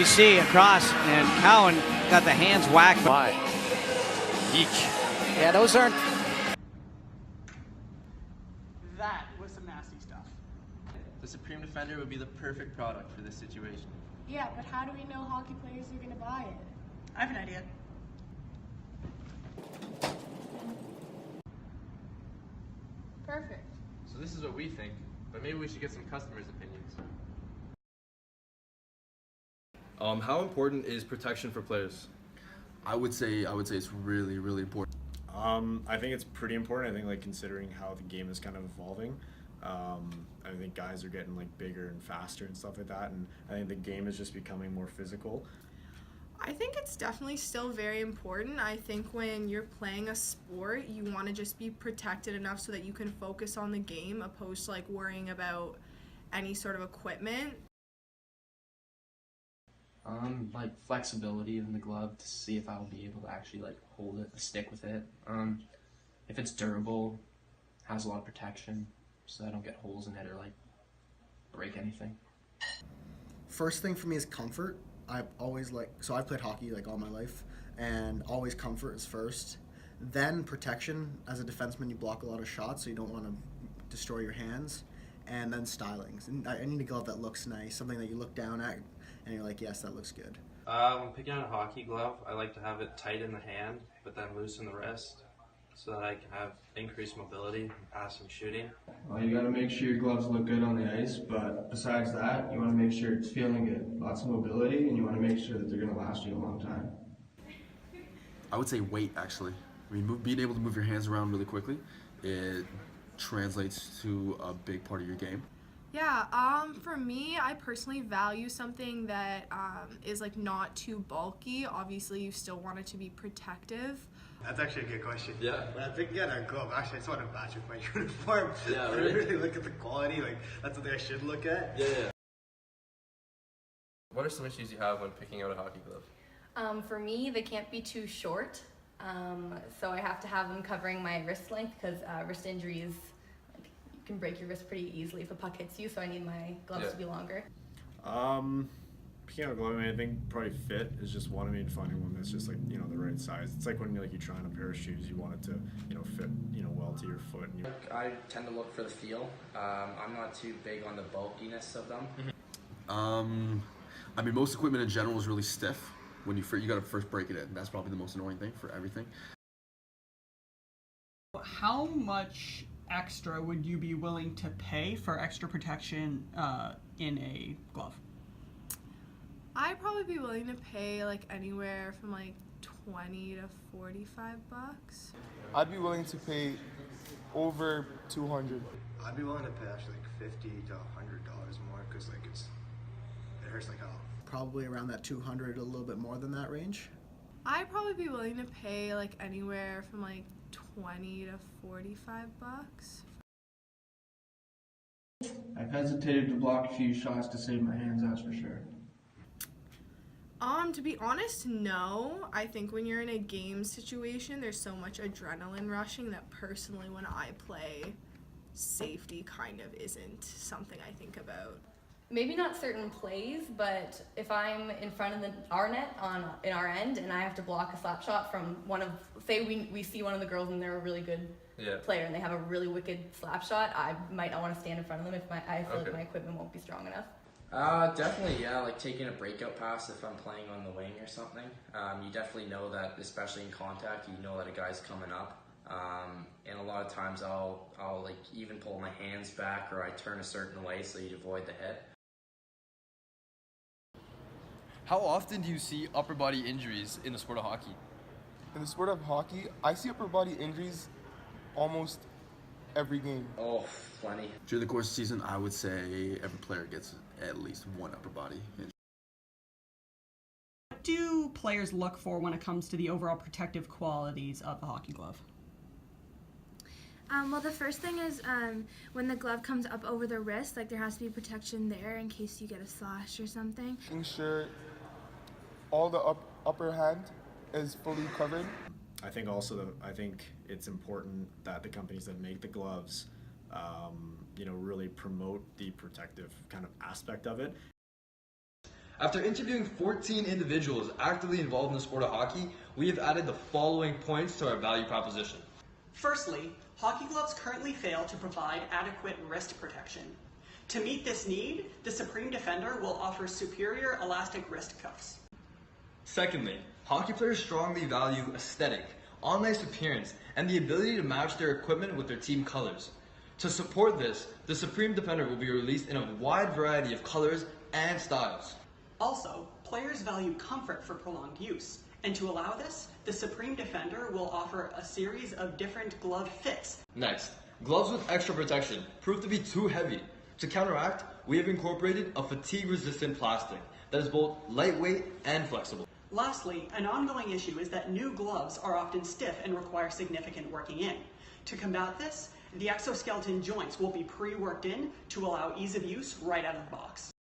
You see across, and Cowan got the hands whacked. By Eek. Yeah, those aren't. That was some nasty stuff. The Supreme Defender would be the perfect product for this situation. Yeah, but how do we know hockey players are going to buy it? I have an idea. Perfect. So this is what we think, but maybe we should get some customers' opinions. How important is protection for players? I would say it's really, really important. I think it's pretty important. I think, like, considering how the game is kind of evolving, I think guys are getting like bigger and faster and stuff like that, and I think the game is just becoming more physical. I think it's definitely still very important. I think when you're playing a sport, you want to just be protected enough so that you can focus on the game, opposed to like worrying about any sort of equipment. Like flexibility in the glove to see if I'll be able to actually like hold it, stick with it. If it's durable, has a lot of protection, so I don't get holes in it or like break anything. First thing for me is comfort. I've always I've played hockey like all my life, and always comfort is first. Then protection. As a defenseman, you block a lot of shots, so you don't want to destroy your hands. And then stylings. And I need a glove that looks nice, something that you look down at and you're like, yes, that looks good. When picking out a hockey glove, I like to have it tight in the hand, but then loose in the wrist, so that I can have increased mobility in passing, shooting. You got to make sure your gloves look good on the ice, but besides that, you want to make sure it's feeling good. Lots of mobility, and you want to make sure that they're going to last you a long time. I would say weight, actually. I mean, being able to move your hands around really quickly, it translates to a big part of your game. Yeah, for me, I personally value something that is like not too bulky. Obviously, you still want it to be protective. That's actually a good question. Yeah. When I'm picking out a glove, actually, I just want to match with my uniform. Yeah, I right. really look at the quality, like that's what I should look at. Yeah. What are some issues you have when picking out a hockey glove? For me, they can't be too short, so I have to have them covering my wrist length because wrist injuries, like, you can break your wrist pretty easily if a puck hits you, so I need my gloves to be longer. Picking out a glove, I mean, I think probably fit is just one. I mean, finding one that's just like, you know, the right size. It's like when you try on a pair of shoes, you want it to, you know, fit, you know, well to your foot. And I tend to look for the feel. I'm not too big on the bulkiness of them. I mean, most equipment in general is really stiff. When you got to first break it in. That's probably the most annoying thing for everything. How much extra would you be willing to pay for extra protection in a glove? I'd probably be willing to pay like anywhere from like 20 to 45 bucks. I'd be willing to pay over 200. I'd be willing to pay actually like $50 to $100 more because like it hurts like hell. Probably around that 200, a little bit more than that range. I'd probably be willing to pay like anywhere from like 20 to 45 bucks. I've hesitated to block a few shots to save my hands, that's for sure. To be honest, no. I think when you're in a game situation, there's so much adrenaline rushing that personally when I play, safety kind of isn't something I think about. Maybe not certain plays, but if I'm in front of our net in our end and I have to block a slap shot from one of, say we see one of the girls and they're a really good player and they have a really wicked slap shot, I might not want to stand in front of them if I feel like my equipment won't be strong enough. Definitely, yeah, like taking a breakout pass if I'm playing on the wing or something. You definitely know that, especially in contact, you know that a guy's coming up. And a lot of times I'll like even pull my hands back or I turn a certain way so you avoid the hit. How often do you see upper body injuries in the sport of hockey? In the sport of hockey, I see upper body injuries almost every game. Oh, plenty. During the course of the season, I would say every player gets at least one upper body injury. What do players look for when it comes to the overall protective qualities of the hockey glove? Well, the first thing is when the glove comes up over the wrist, like there has to be protection there in case you get a slash or something. Making sure all the upper hand is fully covered. I think also I think it's important that the companies that make the gloves, you know, really promote the protective kind of aspect of it. After interviewing 14 individuals actively involved in the sport of hockey, we have added the following points to our value proposition. Firstly, hockey gloves currently fail to provide adequate wrist protection. To meet this need, the SupremeDefender will offer superior elastic wrist cuffs. Secondly, hockey players strongly value aesthetic, on-ice appearance, and the ability to match their equipment with their team colors. To support this, the SupremeDefender will be released in a wide variety of colors and styles. Also, players value comfort for prolonged use, and to allow this, the SupremeDefender will offer a series of different glove fits. Next, gloves with extra protection prove to be too heavy. To counteract, we have incorporated a fatigue-resistant plastic that is both lightweight and flexible. Lastly, an ongoing issue is that new gloves are often stiff and require significant working in. To combat this, the exoskeleton joints will be pre-worked in to allow ease of use right out of the box.